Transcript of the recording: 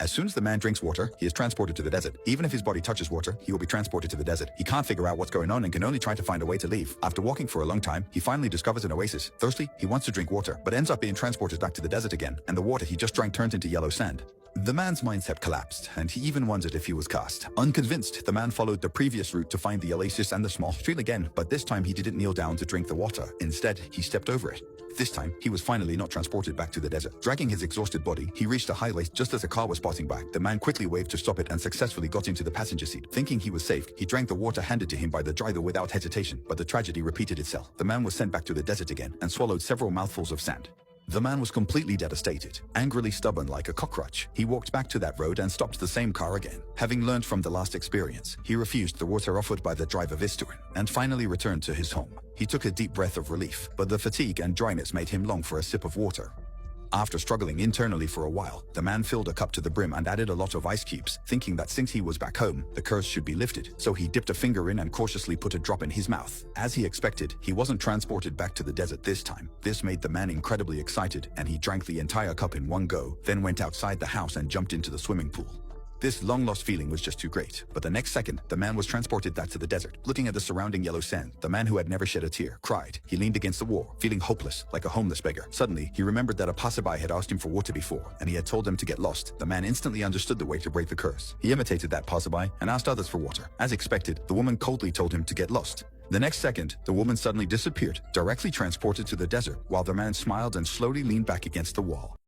As soon as the man drinks water, he is transported to the desert. Even if his body touches water, he will be transported to the desert. He can't figure out what's going on and can only try to find a way to leave. After walking for a long time, he finally discovers an oasis. Thirsty, he wants to drink water, but ends up being transported back to the desert again, and the water he just drank turns into yellow sand. The man's mindset collapsed, and he even wondered if he was cursed. Unconvinced, the man followed the previous route to find the oasis and the small stream again, but this time he didn't kneel down to drink the water. Instead, he stepped over it. This time, he was finally not transported back to the desert. Dragging his exhausted body, he reached a highway just as a car was passing by. The man quickly waved to stop it and successfully got into the passenger seat. Thinking he was safe, he drank the water handed to him by the driver without hesitation, but the tragedy repeated itself. The man was sent back to the desert again and swallowed several mouthfuls of sand. The man was completely devastated, angrily stubborn like a cockroach. He walked back to that road and stopped the same car again. Having learned from the last experience, he refused the water offered by the driver this time and finally returned to his home. He took a deep breath of relief, but the fatigue and dryness made him long for a sip of water. After struggling internally for a while, the man filled a cup to the brim and added a lot of ice cubes, thinking that since he was back home, the curse should be lifted. So he dipped a finger in and cautiously put a drop in his mouth. As he expected, he wasn't transported back to the desert this time. This made the man incredibly excited, and he drank the entire cup in one go, then went outside the house and jumped into the swimming pool. This long-lost feeling was just too great, but the next second, the man was transported back to the desert. Looking at the surrounding yellow sand, the man who had never shed a tear cried. He leaned against the wall, feeling hopeless, like a homeless beggar. Suddenly, he remembered that a passerby had asked him for water before, and he had told him to get lost. The man instantly understood the way to break the curse. He imitated that passerby and asked others for water. As expected, the woman coldly told him to get lost. The next second, the woman suddenly disappeared, directly transported to the desert, while the man smiled and slowly leaned back against the wall.